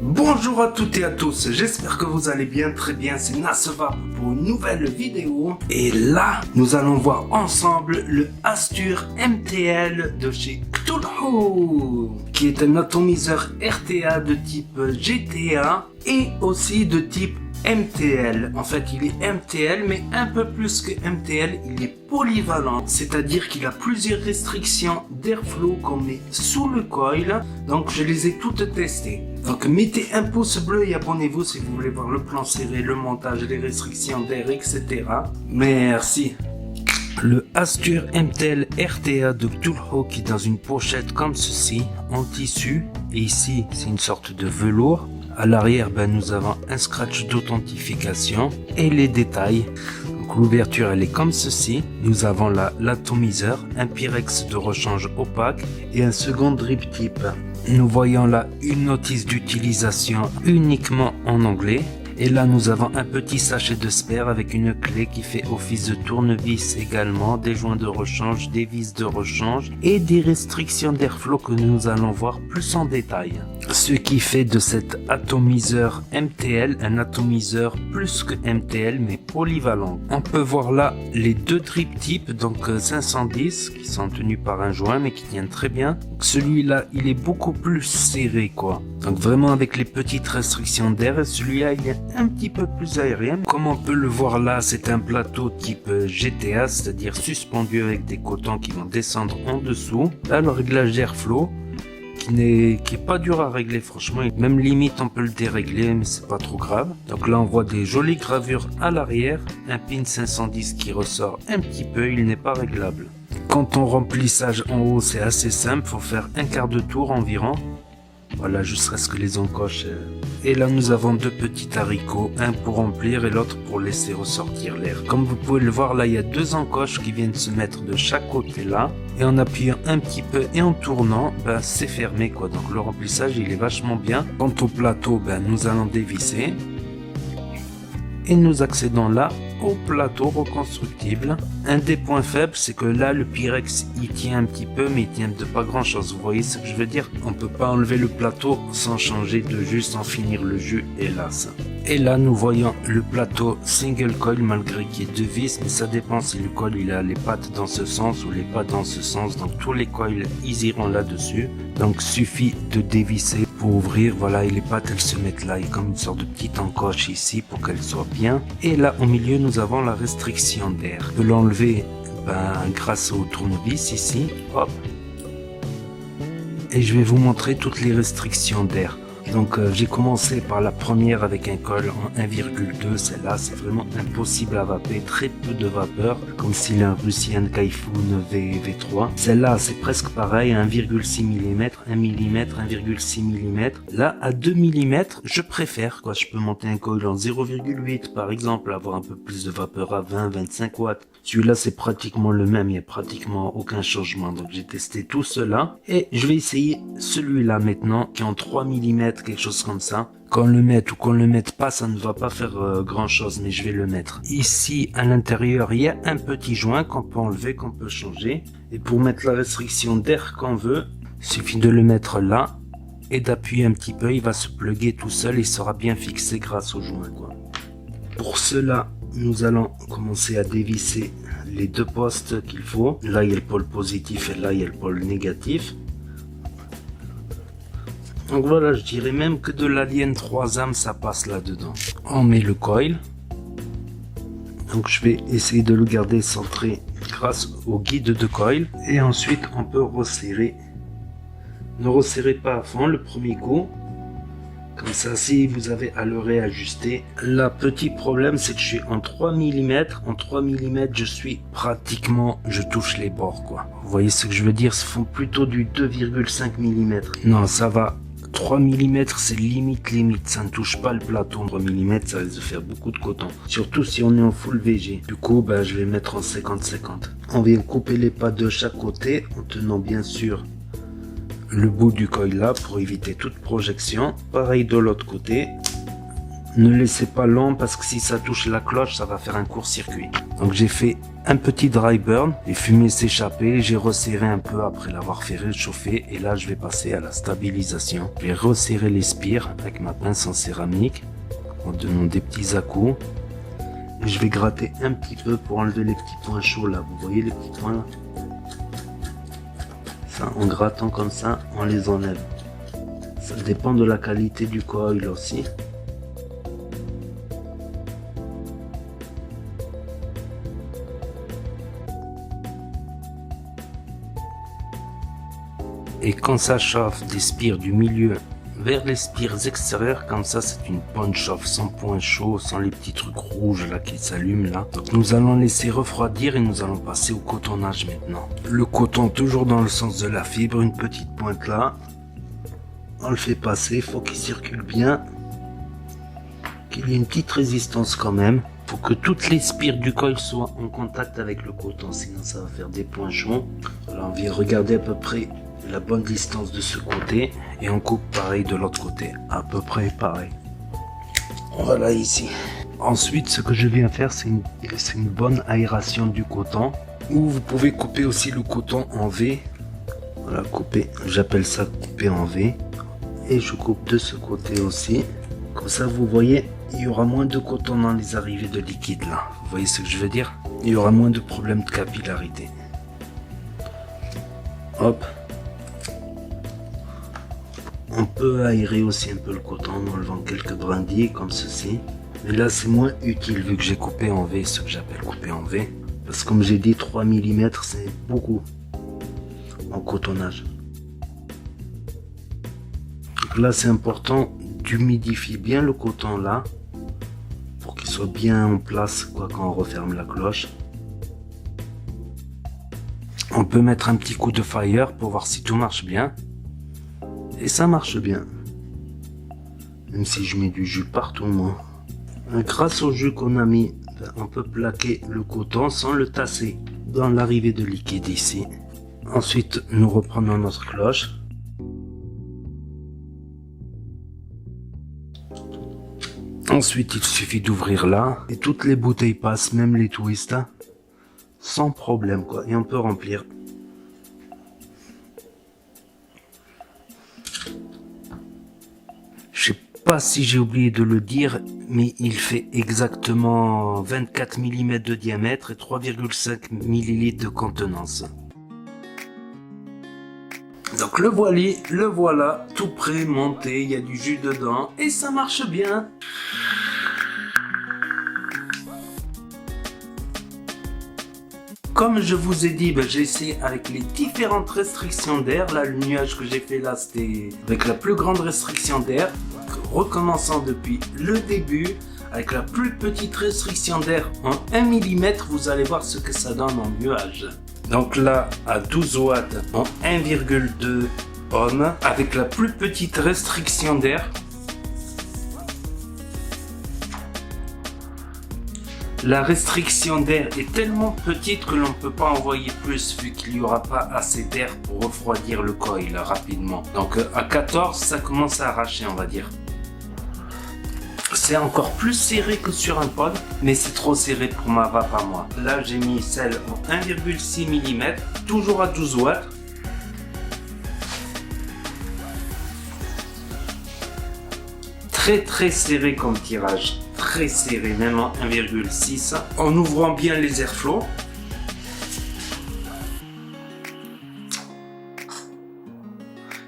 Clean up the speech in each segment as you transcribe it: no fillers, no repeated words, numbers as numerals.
Bonjour à toutes et à tous, j'espère que vous allez bien, très bien, c'est Nasvap pour une nouvelle vidéo. Et là, nous allons voir ensemble le Astur MTL de chez Cthulhu, qui est un atomiseur RTA de type GTA et aussi de type MTL. En fait, il est MTL, mais un peu plus que MTL, il est polyvalent, c'est-à-dire qu'il a plusieurs restrictions d'airflow qu'on met sous le coil. Donc, je les ai toutes testées. Donc, mettez un pouce bleu et abonnez-vous si vous voulez voir le plan serré, le montage, les restrictions d'air, etc. Merci. Le Astur MTL RTA de Cthulhu qui est dans une pochette comme ceci, en tissu. Et ici, c'est une sorte de velours. À l'arrière, nous avons un scratch d'authentification et les détails. Donc l'ouverture, elle est comme ceci. Nous avons là l'atomiseur, un pyrex de rechange opaque et un second drip tip. Nous voyons là une notice d'utilisation uniquement en anglais. Et là, nous avons un petit sachet de spare avec une clé qui fait office de tournevis également, des joints de rechange, des vis de rechange et des restrictions d'airflow que nous allons voir plus en détail. Ce qui fait de cet atomiseur MTL un atomiseur plus que MTL mais polyvalent. On peut voir là les deux drip tips, donc 510 qui sont tenus par un joint mais qui tiennent très bien. Celui-là, il est beaucoup plus serré quoi. Donc vraiment avec les petites restrictions d'air, celui-là il est un petit peu plus aérien. Comme on peut le voir là, c'est un plateau type GTA, c'est-à-dire suspendu avec des cotons qui vont descendre en dessous. Là, le réglage d'airflow qui est pas dur à régler franchement, même limite on peut le dérégler mais c'est pas trop grave. Donc là on voit des jolies gravures à l'arrière, un pin 510 qui ressort un petit peu, il n'est pas réglable. Quand on remplissage en haut c'est assez simple, faut faire un quart de tour environ. Voilà, juste reste que les encoches. Et là, nous avons deux petits haricots, un pour remplir et l'autre pour laisser ressortir l'air. Comme vous pouvez le voir, là, il y a deux encoches qui viennent se mettre de chaque côté là. Et en appuyant un petit peu et en tournant, c'est fermé quoi. Donc le remplissage, il est vachement bien. Quant au plateau, nous allons dévisser. Et nous accédons là au plateau reconstructible. Un des points faibles, c'est que là le Pyrex il tient un petit peu mais il tient de pas grand chose. Vous voyez ce que je veux dire? On peut pas enlever le plateau sans changer de jus, sans finir le jus, hélas. Et là nous voyons le plateau single coil malgré qu'il y ait deux vis, mais ça dépend si le coil il a les pattes dans ce sens ou les pattes dans ce sens. Donc tous les coils ils iront là dessus. Donc suffit de dévisser pour ouvrir. Voilà, et les pattes elles se mettent là, il y a comme une sorte de petite encoche ici pour qu'elles soient bien. Et là au milieu nous avons la restriction d'air. On peut l'enlever grâce au tournevis ici. Hop. Et je vais vous montrer toutes les restrictions d'air. Donc j'ai commencé par la première avec un coil en 1,2, celle-là c'est vraiment impossible à vaper, très peu de vapeur, comme si un Russian Typhoon V3. Celle-là c'est presque pareil, 1,6 mm, 1 mm, 1,6 mm. Là à 2 mm, je préfère quoi, je peux monter un coil en 0,8 par exemple, avoir un peu plus de vapeur à 20-25 watts. Celui-là c'est pratiquement le même, il n'y a pratiquement aucun changement, donc j'ai testé tout cela. Et je vais essayer celui-là maintenant, qui est en 3 mm, quelque chose comme ça. Qu'on le mette ou qu'on le mette pas, ça ne va pas faire grand chose, mais je vais le mettre. Ici, à l'intérieur, il y a un petit joint qu'on peut enlever, qu'on peut changer. Et pour mettre la restriction d'air qu'on veut, il suffit de le mettre là et d'appuyer un petit peu, il va se plugger tout seul, il sera bien fixé grâce au joint, quoi. Pour cela, nous allons commencer à dévisser les deux postes qu'il faut. Là, il y a le pôle positif et là, il y a le pôle négatif. Donc voilà, je dirais même que de l'Alien 3 âmes, ça passe là-dedans. On met le coil. Donc je vais essayer de le garder centré grâce au guide de coil. Et ensuite, on peut resserrer. Ne resserrez pas à fond le premier coup. Comme ça, si vous avez à le réajuster. Là, petit problème, c'est que je suis en 3 mm. En 3 mm, je suis pratiquement, je touche les bords, quoi. Vous voyez ce que je veux dire? Ce font plutôt du 2,5 mm. Non, ça va. 3 mm, c'est limite, ça ne touche pas le plateau. 3 mm, ça risque de faire beaucoup de coton. Surtout si on est en full VG. Du coup, je vais mettre en 50-50. On vient couper les pattes de chaque côté, en tenant bien sûr le bout du coil là pour éviter toute projection. Pareil de l'autre côté. Ne laissez pas long parce que si ça touche la cloche, ça va faire un court-circuit. Donc j'ai fait un petit dry burn, les fumées s'échappaient, j'ai resserré un peu après l'avoir fait réchauffer et là je vais passer à la stabilisation. Je vais resserrer les spires avec ma pince en céramique en donnant des petits à-coups. Et je vais gratter un petit peu pour enlever les petits points chauds là, vous voyez les petits points là? Ça, en grattant comme ça, on les enlève. Ça dépend de la qualité du coil aussi. Et quand ça chauffe des spires du milieu vers les spires extérieures, comme ça c'est une bonne chauffe, sans point chaud, sans les petits trucs rouges là qui s'allument là. Donc nous allons laisser refroidir et nous allons passer au cotonnage maintenant. Le coton toujours dans le sens de la fibre, une petite pointe là. On le fait passer, il faut qu'il circule bien, qu'il y ait une petite résistance quand même. Faut que toutes les spires du coil soient en contact avec le coton, sinon ça va faire des points chauds. Alors on vient regarder à peu près la bonne distance de ce côté et on coupe pareil de l'autre côté, à peu près pareil. Voilà ici. Ensuite ce que je viens faire c'est une bonne aération du coton, ou vous pouvez couper aussi le coton en V. Voilà, couper, j'appelle ça couper en V, et je coupe de ce côté aussi, comme ça vous voyez il y aura moins de coton dans les arrivées de liquide là, vous voyez ce que je veux dire, il y aura moins de problèmes de capillarité. Hop. On peut aérer aussi un peu le coton en enlevant quelques brindilles comme ceci. Mais là c'est moins utile vu que j'ai coupé en V, ce que j'appelle couper en V. Parce que comme j'ai dit 3 mm c'est beaucoup en cotonnage. Donc là c'est important d'humidifier bien le coton là. Pour qu'il soit bien en place quoi, quand on referme la cloche. On peut mettre un petit coup de fire pour voir si tout marche bien. Et ça marche bien. Même si je mets du jus partout moi. Grâce au jus qu'on a mis, on peut plaquer le coton sans le tasser dans l'arrivée de liquide ici. Ensuite, nous reprenons notre cloche. Ensuite, il suffit d'ouvrir là. Et toutes les bouteilles passent, même les twists. Sans problème quoi. Et on peut remplir. Je sais pas si j'ai oublié de le dire, mais il fait exactement 24 mm de diamètre et 3,5 ml de contenance. Donc le voilà, tout prêt, monté, il y a du jus dedans et ça marche bien. Comme je vous ai dit, j'ai essayé avec les différentes restrictions d'air. Là, le nuage que j'ai fait là, c'était avec la plus grande restriction d'air. Recommençant depuis le début, avec la plus petite restriction d'air en 1 mm, vous allez voir ce que ça donne en nuage. Donc là, à 12 watts en 1,2 ohm, avec la plus petite restriction d'air. La restriction d'air est tellement petite que l'on ne peut pas envoyer plus vu qu'il n'y aura pas assez d'air pour refroidir le coil rapidement. Donc à 14, ça commence à arracher, on va dire. C'est encore plus serré que sur un pod, mais c'est trop serré pour ma vape à moi. Là, j'ai mis celle en 1,6 mm, toujours à 12 watts. Très serré comme tirage. Très serré, même en 1,6, en ouvrant bien les airflows.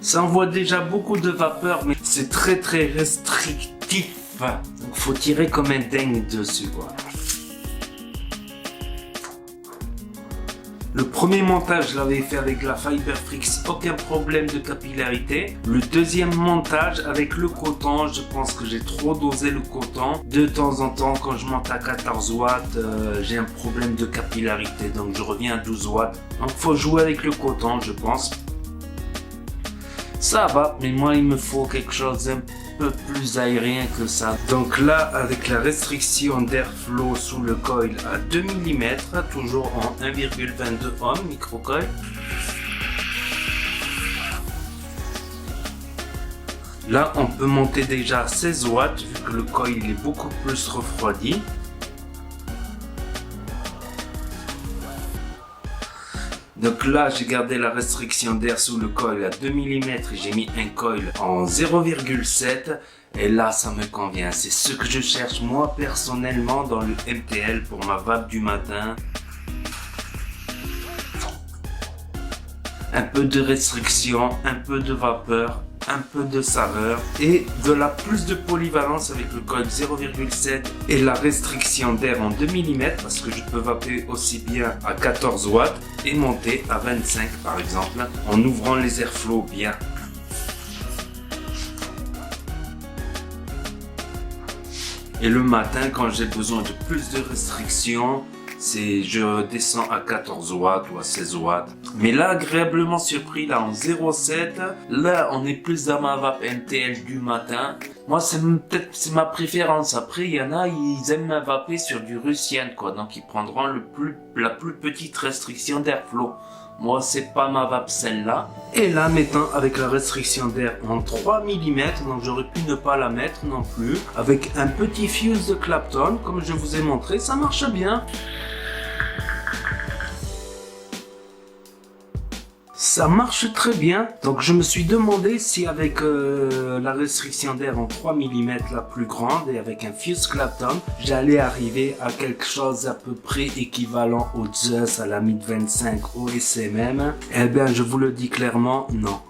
Ça envoie déjà beaucoup de vapeur, mais c'est très restrictif. Donc faut tirer comme un dingue dessus quoi. Le premier montage, je l'avais fait avec la Fiberfrix, aucun problème de capillarité. Le deuxième montage avec le coton, je pense que j'ai trop dosé le coton. De temps en temps, quand je monte à 14 watts, j'ai un problème de capillarité, donc je reviens à 12 watts. Donc faut jouer avec le coton, je pense. Ça va, mais moi il me faut quelque chose d'un peu plus aérien que ça. Donc là, avec la restriction d'airflow sous le coil à 2 mm, toujours en 1,22 ohm microcoil. Là, on peut monter déjà à 16 watts vu que le coil il est beaucoup plus refroidi. Donc là, j'ai gardé la restriction d'air sous le coil à 2 mm et j'ai mis un coil en 0,7. Et là, ça me convient. C'est ce que je cherche moi personnellement dans le MTL pour ma vape du matin. Un peu de restriction, un peu de vapeur, un peu de saveur et de la plus de polyvalence avec le coil 0,7 et la restriction d'air en 2 mm parce que je peux vaper aussi bien à 14 watts et monter à 25 par exemple en ouvrant les airflows bien. Et le matin quand j'ai besoin de plus de restrictions, je descends à 14 watts ou à 16 watts. Mais là, agréablement surpris, là en 0,7, là on est plus dans ma vape MTL du matin. Moi, c'est ma préférence. Après, il y en a, ils aiment vaper sur du Russian, quoi. Donc, ils prendront la plus petite restriction d'airflow. Moi, c'est pas ma vape celle-là. Et là, maintenant, avec la restriction d'air en 3 mm, donc j'aurais pu ne pas la mettre non plus. Avec un petit fuse de Clapton, comme je vous ai montré, ça marche bien. Ça marche très bien, donc je me suis demandé si avec la restriction d'air en 3 mm la plus grande et avec un fuse Clapton, j'allais arriver à quelque chose à peu près équivalent au Zeus, à la MID 25, au SMM. Eh bien, je vous le dis clairement, non.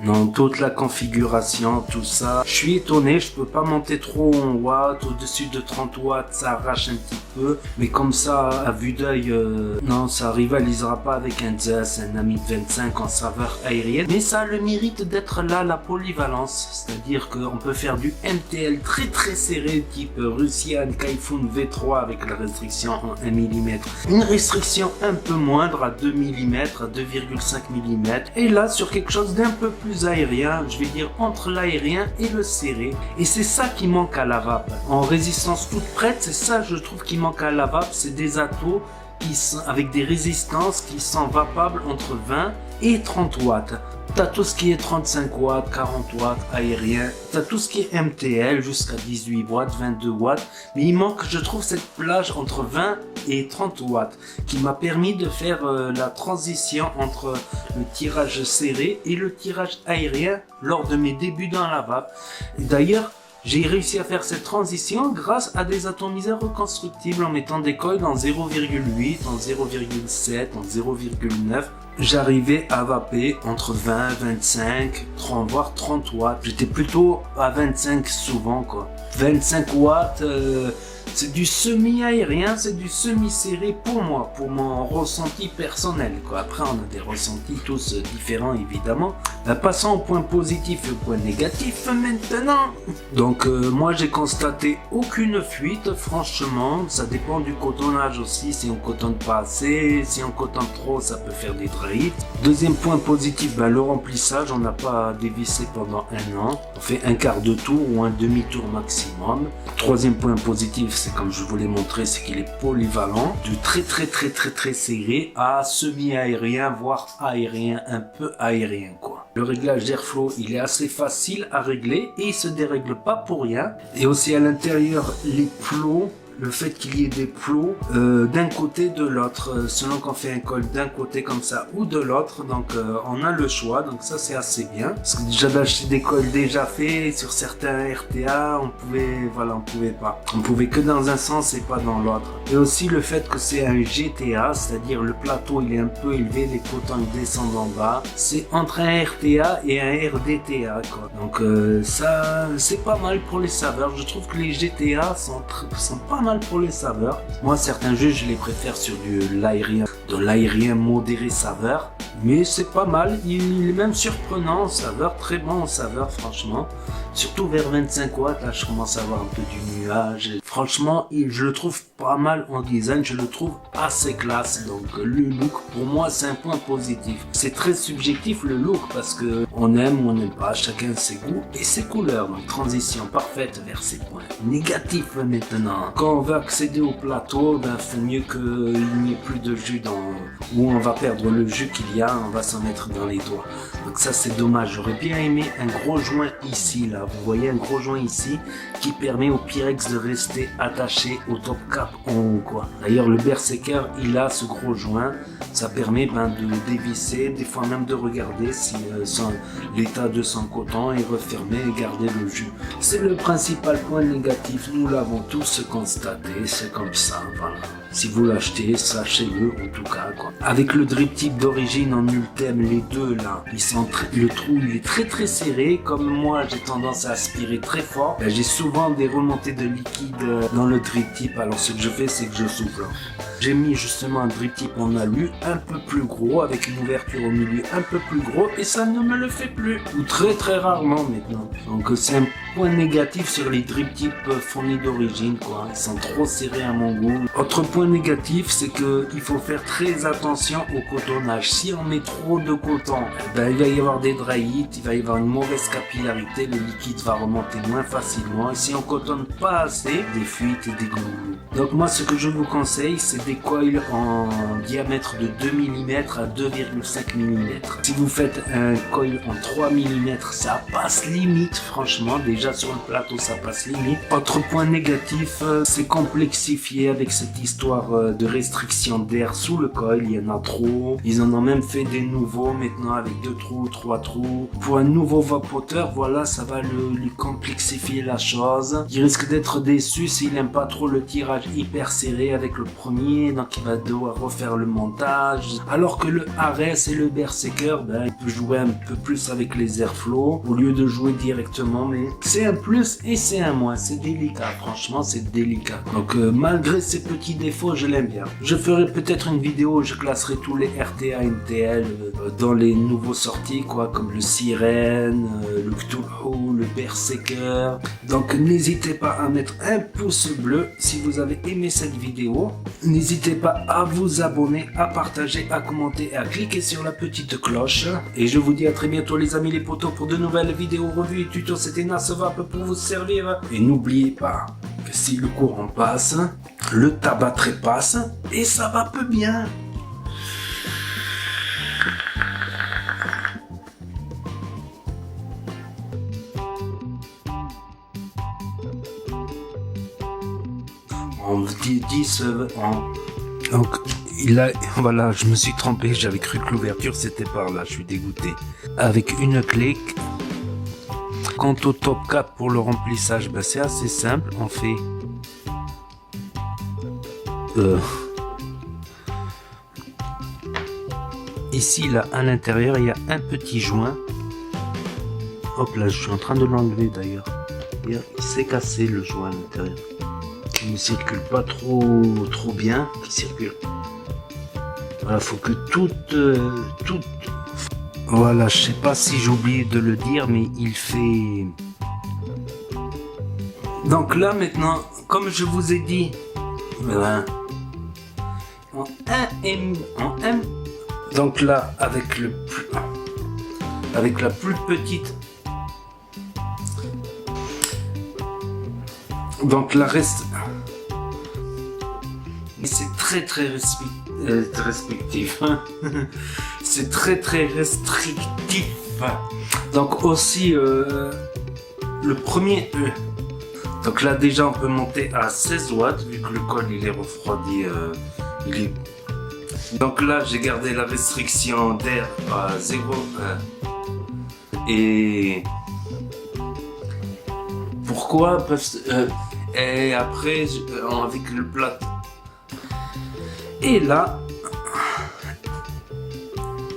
Non, toute la configuration, tout ça. Je suis étonné, je peux pas monter trop en watts, au-dessus de 30 watts, ça arrache un petit peu. Mais comme ça, à vue d'œil, non, ça rivalisera pas avec un Zeus, un Ami 25 en saveur aérienne. Mais ça a le mérite d'être là, la polyvalence. C'est-à-dire qu'on peut faire du MTL très très serré, type Russian Kaifun V3 avec la restriction en 1 mm. Une restriction un peu moindre à 2 mm, à 2,5 mm. Et là, sur quelque chose d'un peu plus aérien, je vais dire entre l'aérien et le serré, et c'est ça qui manque à la vape. En résistance toute prête, c'est ça je trouve qui manque à la vape, c'est des atos qui sont avec des résistances qui sont vapables entre 20 et 30 watts. T'as tout ce qui est 35 watts, 40 watts aérien, t'as tout ce qui est MTL jusqu'à 18 watts, 22 watts, mais il manque, je trouve, cette plage entre 20 et 30 watts qui m'a permis de faire la transition entre le tirage serré et le tirage aérien lors de mes débuts dans la vape. D'ailleurs, j'ai réussi à faire cette transition grâce à des atomiseurs reconstructibles en mettant des coils en 0,8, en 0,7, en 0,9. J'arrivais à vaper entre 20, 25, 30, voire 30 watts. J'étais plutôt à 25 souvent, quoi. 25 watts, c'est du semi-aérien, c'est du semi-serré pour moi, pour mon ressenti personnel, quoi. Après, on a des ressentis tous différents, évidemment. Passons au point positif et au point négatif maintenant. Donc, moi, j'ai constaté aucune fuite, franchement. Ça dépend du cotonnage aussi. Si on cotonne pas assez, si on cotonne trop, ça peut faire des drifts. Deuxième point positif, le remplissage. On n'a pas dévissé pendant un an. On fait un quart de tour ou un demi-tour maximum. Troisième point positif, c'est comme je vous l'ai montré, c'est qu'il est polyvalent, du très serré à semi-aérien, voire aérien, un peu aérien, quoi. Le réglage d'airflow, il est assez facile à régler et il se dérègle pas pour rien. Et aussi à l'intérieur, les plots, le fait qu'il y ait des plots d'un côté de l'autre, selon qu'on fait un col d'un côté comme ça ou de l'autre, donc on a le choix, donc ça c'est assez bien. Parce que déjà d'acheter des cols déjà faits sur certains RTA, on pouvait que dans un sens et pas dans l'autre. Et aussi le fait que c'est un GTA, c'est-à-dire le plateau il est un peu élevé, les cotons descendent en bas, c'est entre un RTA et un RDTA, quoi. Donc ça c'est pas mal pour les saveurs. Je trouve que les GTA sont pas mal pour les saveurs. Moi, certains jeux, je les préfère sur de l'aérien modéré saveur. Mais c'est pas mal. Il est même surprenant en saveur, très bon en saveur, franchement. Surtout vers 25 watts, là, je commence à avoir un peu du nuage. Franchement, je le trouve pas mal en design. Je le trouve assez classe. Donc, le look, pour moi, c'est un point positif. C'est très subjectif, le look, parce que on aime ou on n'aime pas. Chacun ses goûts et ses couleurs. Donc, transition parfaite vers ces points négatifs maintenant. Quand on veut accéder au plateau, faut mieux qu'il n'y ait plus de jus dans où on va perdre le jus qu'il y a, on va s'en mettre dans les doigts. Donc ça c'est dommage, j'aurais bien aimé un gros joint ici, là, vous voyez un gros joint ici qui permet au Pyrex de rester attaché au top cap en haut, quoi. D'ailleurs le Berserker il a ce gros joint, ça permet de dévisser, des fois même de regarder si l'état de son coton est refermé et garder le jus. C'est le principal point négatif, nous l'avons tous constaté, c'est comme ça, voilà. Si vous l'achetez, sachez-le en tout cas, quoi. Avec le drip tip d'origine en Ultem, les deux là, le trou il est très serré. Comme moi j'ai tendance à aspirer très fort, j'ai souvent des remontées de liquide dans le drip tip. Alors ce que je fais c'est que je souffle. J'ai mis justement un drip tip en alu un peu plus gros avec une ouverture au milieu un peu plus gros et ça ne me le fait plus, ou très rarement maintenant. Donc c'est un point négatif sur les drip tips fournis d'origine, quoi. Ils sont trop serrés à mon goût. Autre point négatif, c'est que il faut faire très attention au cotonnage. Si on met trop de coton, il va y avoir des dry heat, il va y avoir une mauvaise capillarité, le liquide va remonter moins facilement. Et si on cotonne pas assez, des fuites et des glouglous. Donc moi ce que je vous conseille, c'est des coils en diamètre de 2 mm à 2,5 mm. Si vous faites un coil en 3 mm, ça passe limite, franchement, déjà sur le plateau ça passe limite. Autre point négatif, c'est complexifié avec cette histoire de restriction d'air sous le coil, il y en a trop. Ils en ont même fait des nouveaux maintenant avec 2 trous, 3 trous. Pour un nouveau vapoteur, voilà, ça va lui complexifier la chose. Il risque d'être déçu s'il n'aime pas trop le tirage hyper serré avec le premier, donc il va devoir refaire le montage. Alors que le Ares et le Berserker, il peut jouer un peu plus avec les airflows au lieu de jouer directement, mais c'est un plus et c'est un moins, c'est délicat, franchement c'est délicat. Donc malgré ces petits défauts, je l'aime bien. Je ferai peut-être une vidéo où je classerai tous les RTA MTL dans les nouveaux sorties, quoi, comme le Sirène, le Cthulhu, le Berserker. Donc n'hésitez pas à mettre un pouce bleu si vous avez aimé cette vidéo. N'hésitez pas à vous abonner, à partager, à commenter et à cliquer sur la petite cloche. Et je vous dis à très bientôt les amis les potos pour de nouvelles vidéos, revues et tutos. C'était Nasevap pour vous servir. Et n'oubliez pas que si le courant passe, le tabac trépasse et ça va peu bien. On dit donc voilà, je me suis trompé, j'avais cru que l'ouverture c'était par là, je suis dégoûté. Avec une clé. Quant au top cap pour le remplissage, c'est assez simple, on fait ici là à l'intérieur il y a un petit joint. Hop là, je suis en train de l'enlever d'ailleurs. Il s'est cassé le joint à l'intérieur. Il ne circule pas trop bien, il circule. Voilà, faut que tout. Voilà, je sais pas si j'ai oublié de le dire, mais il fait. Donc là maintenant, comme je vous ai dit, voilà, en 1 donc là avec la plus petite. Donc la reste. C'est très respectif. C'est très restrictif. Donc aussi le premier donc là déjà on peut monter à 16 watts vu que le col il est refroidi. Donc là j'ai gardé la restriction d'air à 0 et pourquoi parce et après avec le plat. Et là,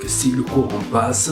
si le courant passe,